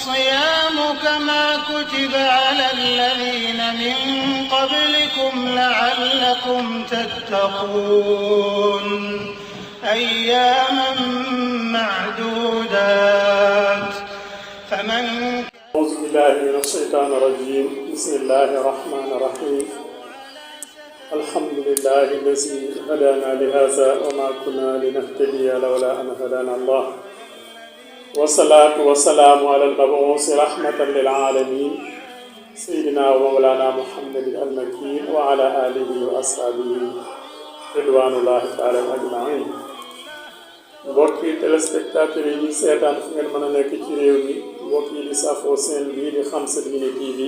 الصيام كما كتب على الذين من قبلكم لعلكم تتقون أياما معدودات فمن أعوذ بالله من الشيطان الرجيم بسم الله الرحمن الرحيم الحمد لله الذي هدانا لهذا وما كنا لنهتدي لولا أن هدانا الله والصلاة والسلام على المبعوث رحمة للعالمين سيدنا ومولانا محمد المكين وعلى آله وأصحابه رضوان الله تعالى أجمعين mbokki téléspectateurs yi ñuy seetaan fu ngeen mën a nekk ci réew mi mbokk yi di safoo seen bii di Xam Sa Diine TV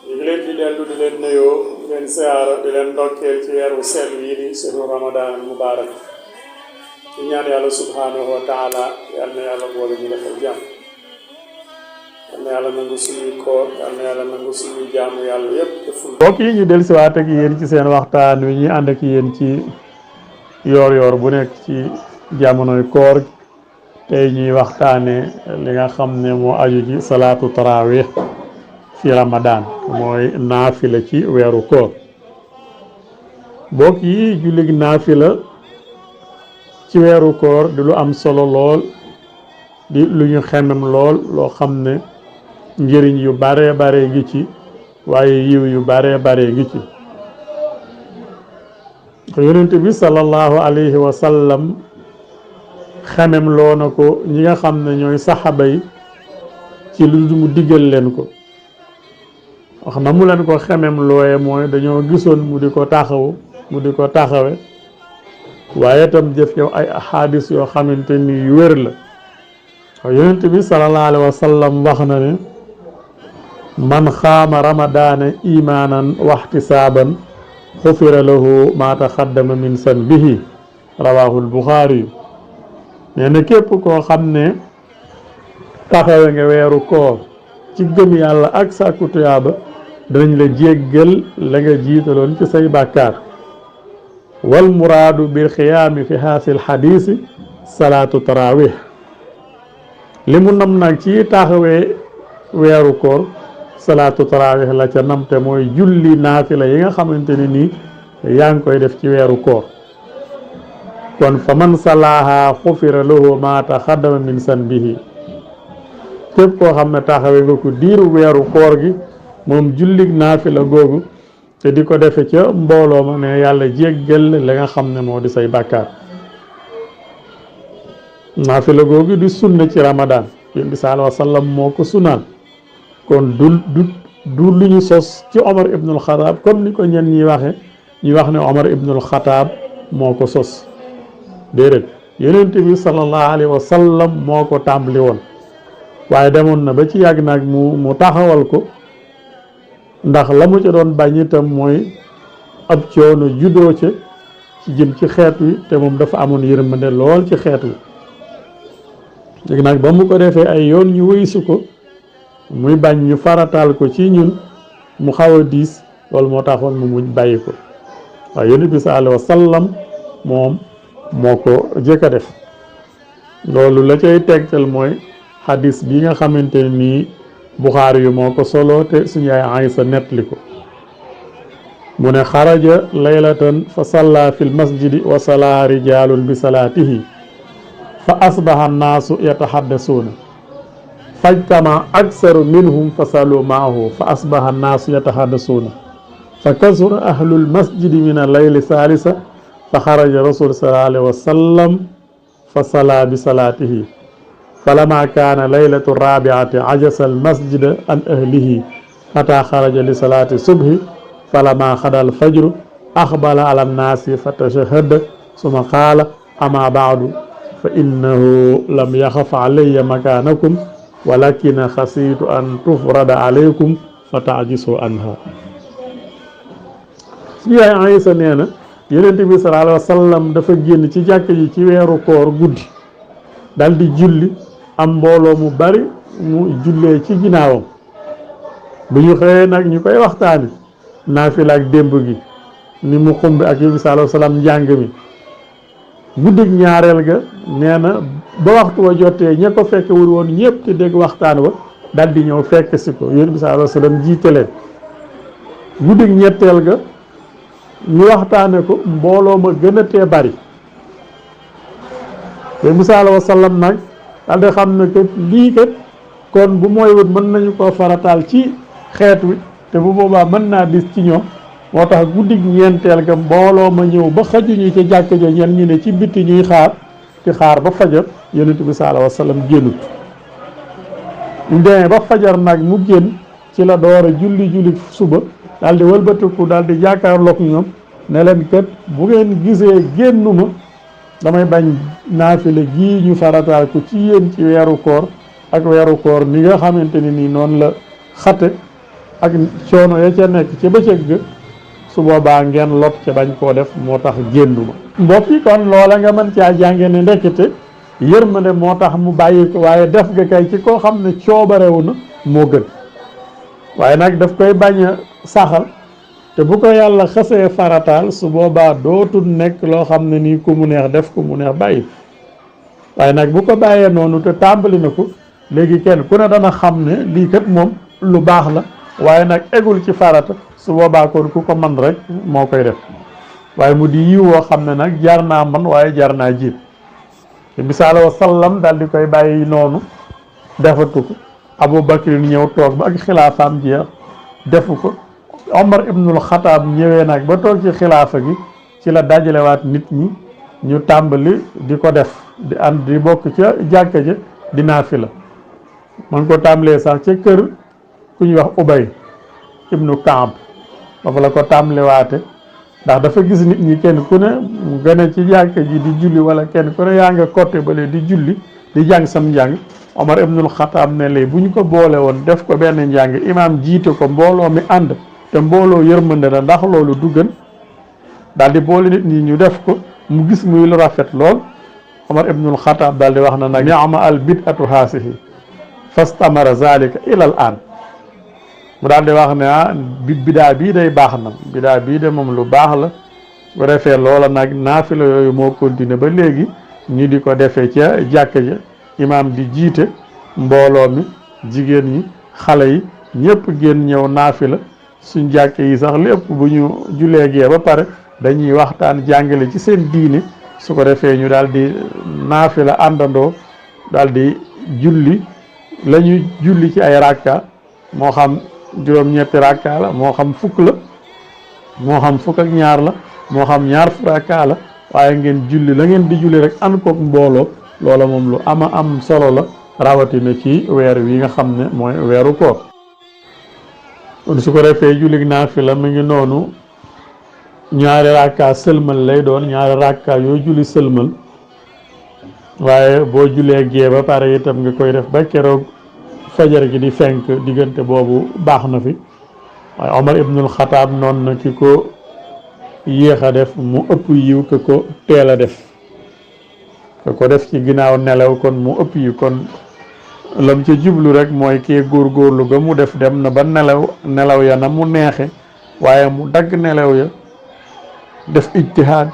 ñu ngi leen di dellu di leen nuyoo di leen siyaara di leen ndokkeel ci weeru sell yi di sehru Ramadan mubarak ci ñaan yàlla subhanahu wa taala yal na yàlla boole ñu defal jàmm yal na yàlla nangu suñuy koor yal na yàlla nangu suñuy jaamu yàlla yépp te ful mbokk yi ñu dellusiwaat ak yéen ci seen waxtaan wi ñuy ànd ak yéen ci yoor bu nekk ci jamonoy koor tey ñuy waxtaane li nga xam ne moo aju ci salaatu tarawih fi Ramadan mooy naafila ci weeru koor mbokk yi julli naafila ci weeru koor di lu am solo lool di lu ñu xemem lool loo xam ne njëriñ yu bare bare ngi ci waaye yiw yu bare bare ngi ci yonent bi sallallahu alayhi wa sallam xemem loo na ko ñi nga xam ne ñooy saxaba yi ci lu mu diggal leen ko wax na mu leen ko xemem looye mooy dañoo gisoon mu di ko taxawe waaye itam jëf yow ay ahadis yoo xamante ni yu wér la yonent bi sallallahu alayhi wa sallam wax na ne man xaama ramadaana imaanan waxtisaaban xufira lahu ma taxaddama min sanbihi rawahul buxaari nee na képp koo xam ne taxawe nga weeru koor ci gëm yàlla ak sàkku tuyaaba danañ la jéggal la nga jiitaloon ci say bàkkaar wal muraadu bil xiyaami fi haasil xadiisi salaatu tarawih li mu nam nag ci taxawee weeru koor salaatu tarawih la ca namte mooy julli naafila yi nga xamante ni nii yaa ngi koy def ci weeru koor kon fa man salaaha xufira lahu ma taxaddama min sanbihi képp koo xam ne taxawee nga ko diiru weeru koor gi moom julli naafila googu te di ko defe ca mbooloo ma ne yàlla jéggal la nga xam ne moo di say bàkkaar naafila googu di sunna ci Ramadan yonent bi sallallahu alayhi wa sallam moo ko sunnaal kon du lu ñu sos ci Omar ibnul Xataab comme ni ko ñenn ñi waxe ñi wax ne Omar ibnul Xataab moo ko sos déedéet yonent bi sallallahu alayhi wa sallam moo ko tàmbali woon waaye demoon na ba ci yàgg nag mu taxawal ko ndax la mu ca doon bañ itam mooy ab coono juddoo ca ci jëm ci xeet wi te moom dafa amoon yërmande lool ci xeet wi léegi nag ba mu ko defee ay yoon ñu wëysu ko muy bañ ñu farataal ko ci ñun mu xaw a diis loolu moo taxoon mu muñ bàyyi ko waaye yonent bi sallallahu alayhi wa sallam moom moo ko jëkk a def loolu la cay tegtal mooy xadis bi nga xamante nii Buxaari yu moo ko solo te suñu yaay Aysa nettali ko mu ne xaraja laylatan fa salla fi lmasjidi wa sala rijalun bi salaatihi fa asbaha annaasu yatahaddasuuna fajtama aksaru minhum fa salu maahu fa asbaha annaasu yatahaddasuuna fa kasura ahlul masjidi min allayli salisa fa xaraja rasul sallallahu alayhi wa sallam fa sala bi salaatihi falama kaana laylatu rabiati ajasa almasjida an ahlihi xata xaraja li salaati subhi falama xada alfajru axbala ala annaasi fa tashahada suma qaala ama baadu fa innahu lam yaxaf alayya makaanakum walakina xasiitu an tufrada alaykum fa taajisu anha suñu yaay Aysa nee na yonent bi sallallahu alayhi wa sallam dafa génn ci jàkk ji ci weeru koor guddi dal di julli am mbooloo mu bari mu jullee ci ginnaawam bu ñu xëyee nag ñu koy waxtaane naafila ak démb gi ni mu xumbi ak yonent bi sallallahu alayhi wa sallam njàng mi guddig ñaareel ga nee na ba waxtu wa jotee ña ko fekke wul woon ñëpp te dégg waxtaan wa dal di ñëw fekk si ko yonent bi sallallahu alayhi wasallam jiite leen guddig ñetteel ga ñu waxtaane ko mbooloo ma gën a tee bari yonent bi sallallahu alayhi wasallam nag dal di xam ne kat lii kat kon bu mooy wut mën nañu koo farataal ci xeet wi te bu boobaa mën naa dis ci ñoom moo tax guddig ñeenteel ga mbooloo ma ñëw ba xajuñu ci jàkk ja ñen ñi ne ci bitti ñuy xaar ba fajar yonent bi sallallahu alayhi wasallam génnut mu demee ba fajar nag mu génn ci la door a julli suba daal di wëlbatiku daal di jàkkaarloog ñoom ne leen kat bu ngeen gisee génnuma damay bañ naafile gii ñu farataal ko ci yéen ci weeru koor ak weeru koor ni nga xamante ne nii noonu la xate ak coono ya ca nekk ca bëccëg ga su boobaa ngeen lot ca bañ koo def moo tax génnuma mbokk yi kon loola nga mën caa jànge ne ndekete yërmande moo tax mu bàyyi ko waaye def ga kay ci koo xam ne coobarewu na moo gën waaye nag daf koy bañ a saxal te bu ko yàlla xasee farataal su boobaa dootul nekk loo xam ne nii ku mu neex def ku mu neex bàyyi waaye nag bu ko bàyyee noonu te tàmbali na ko léegi kenn ku ne dana xam ne lii kat moom lu baax la waaye nag egul ci farata su boobaa kon ku ko man rek moo koy def waaye mu di yiw woo xam ne nag jar naa man waaye jar naa jiit te bi sallallahu alayhi wasallam daal di koy bàyyi noonu defatu ko Abu Bakr ñëw toog ba ak xilaafaam jeex defu ko Omar ibnul Xataab ñëwee nag ba toog ci xilaafa gi ci la dajalewaat nit ñi ñu tàmbali di ko def di ànd di bokk ca jàkka ja di naafila man ko tàmbalee sax ca kër ku ñuy wax Ubay ibnu Kaab ba fa la ko tàmbaliwaate ndax dafa gis nit ñi kenn ku ne mu gën a ci jàkka ji di julli wala kenn ku ne yaa nga côté bale di julli di jàng sam njàng Omar ibnul Xataab ne lay bu ñu ko boole woon def ko benn njàng imaam jiite ko mbooloo mi ànd te mbooloo yërmande la ndax loolu du gën daal di boole nit ñi ñu def ko mu gis muy lu rafet lool Omar ibnul Xataab daal di wax na nag ni'ma al bid'atu haasihi fastamara zalika ila al an mu daal di wax ne bidaa bii day baax na bidaa bii de moom lu baax la bu defee loola nag naafila yooyu moo continué ba léegi ñu di ko defee ca jàkka ja imaam di jiite mbooloo mi jigéen ñi xale yi ñëpp génn ñëw naafila suñ jàkk yi sax lépp bu ñu julee gee ba pare dañuy waxtaan jàngale ci seen diine su ko defee ñu daal di naafila àndandoo daal di julli la ñuy julli ci ay rakka moo xam juróom-ñetti rakka la moo xam fukk la moo xam fukk ak ñaar la moo xam ñaar fukk rakka la waaye ngeen julli la ngeen di julli rek ànd koog mbooloo loola moom lu ama am solo la rawatina ci weer wi nga xam ne mooy weeru koor kon su ko defee julli naafila mi ngi noonu ñaari rakka sëlmal lay doon ñaari rakka yoo julli sëlmal waaye boo julee gee ba pare itam nga koy def ba keroog fajar gi di fenk diggante boobu baax na fi waaye Omar ibnul Xataab noonu na ki ko yéex a def mu ëpp yiw ke ko teel a def ke ko def ci ginnaaw nelaw kon mu ëpp yiw kon lam ca jublu rek mooy kii góorgóorlu ga mu def dem na ba nelaw ya na mu neexe waaye mu dagg nelaw ya def ijtihaad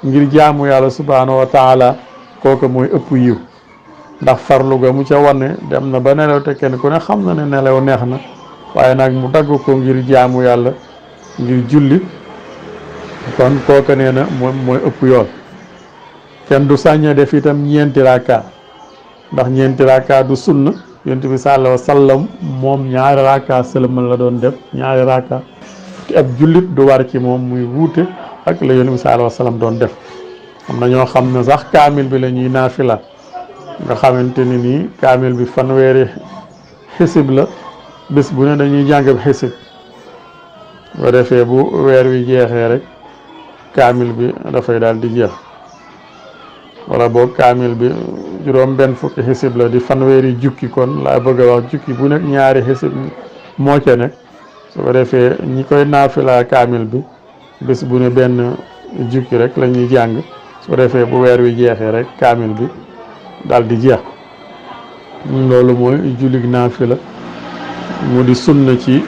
ngir jaamu yàlla subhaanahu wa taala kooku mooy ëpp yiw ndax farlu ga mu ca wane dem na ba nelaw te kenn ku ne xam na ne nelaw neex na waaye nag mu dagg ko ngir jaamu yàlla ngir julli kon kooku nee na mooy ëpp yoon kenn du saññee def itam ñeenti rakka ndax ñeenti rakka du sunna yonent bi sallallahu alayhi wa sallam moom ñaari rakka sëlmal la doon def ñaari rakka te ab jullit du war ci moom muy wuute ak la yonent bi sallallahu alayhi wa sallam doon def am na ñoo xam ne sax kaamil bi la ñuy naafila nga xamante ni nii kaamil bi fanweeri xisib la bés bu ne dañuy jàng bi xisib boo defee bu weer wi jeexee rek kaamil bi dafay daal di jeex wala boog kaamil bi juróom benn fukki xisib la di fanweeri jukki kon laa bëgg a wax jukki bu nekk ñaari xisib moo ca nekk su ko defee ñi koy naafila kaamil bi bés bu ne benn jukki rek la ñuy jàng su ko defee bu weer wi jeexee rek kaamil bi daal di jeex loolu mooy jullig naafila mu di sunna ci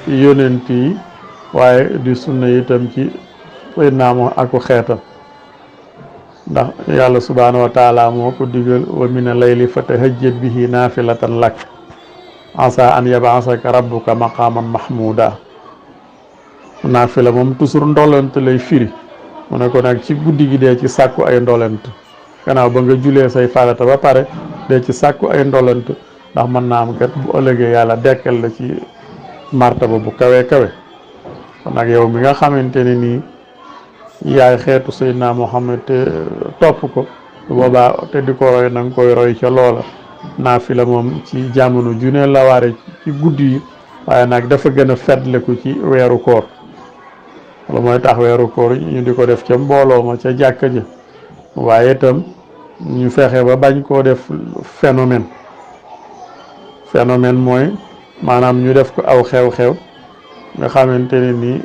yonent yi waaye di sunna itam ci fay naamo aku xeetam ndax yàlla subhanahu wa taala moo ko digal wa mina layli fatahajjat bihi naafilatan lak asa an yab'asaka rabbuka maqaman mahmuda naafila moom toujours ndolent lay firi mu ne ko nag ci guddi gi dee ci sàkku ay ndolent gannaaw ba nga julee say farata ba pare dee ci sàkku ay ndolent ndax mën naa am kat bu ëllëgee yàlla dekkal la ci martaba bu kawe kawe kon nag yow mi nga xamante ne nii yaay xeetu Seydina Muhammad te topp ko boobaa te di ko roy na nga koy roy ca loola naafila moom ci jamono junne la waare ci guddi yi waaye nag dafa gën a fetleku ci weeru koor wala mooy tax weeru koor ñu di ko def ca mbooloo ma ca jàkka ja waaye itam ñu fexe ba bañ koo def phénomène mooy maanaam ñu def ko aw xew-xew nga xamante ne ni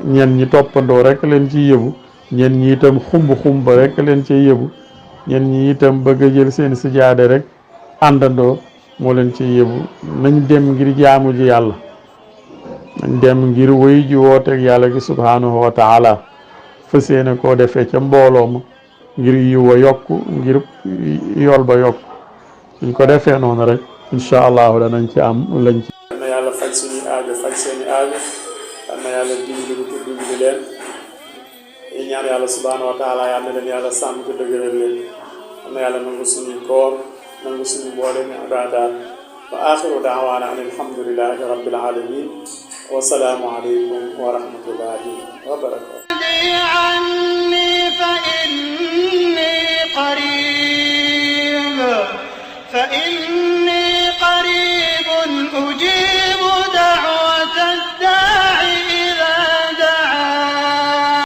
ñen ñi toppandoo rek leen ci yëbu ñen ñi itam xumb rek leen ci yëbu ñen ñi itam bëgg a jël seen sijaade rek àndandoo moo leen ci yëbu nañ dem ngir jaamu ji yàlla nañ dem ngir wéy ji wooteeg yàlla gi subhanahu wa taala fas yéene koo defee ca mbooloo ma ngir yiw a yokk ngir yool ba yokk suñ ko defee noonu rek incha allahu danañ ci am lañ ci na yàlla faj suñuy aajo faj seeni aajo yal na yàlla dimbali ko te dimbali leen yi ñaan yàlla subhanahu wa taala yal na leen yàlla sàmm ko dëgëral leen yal na yàlla nangu suñuy koor nangu suñu mboolem ibaadaat wa axiru daawaana an alhamdulillahi rabbil alamin wa salaamu aleykum wa rahmatullahi wa barakatuh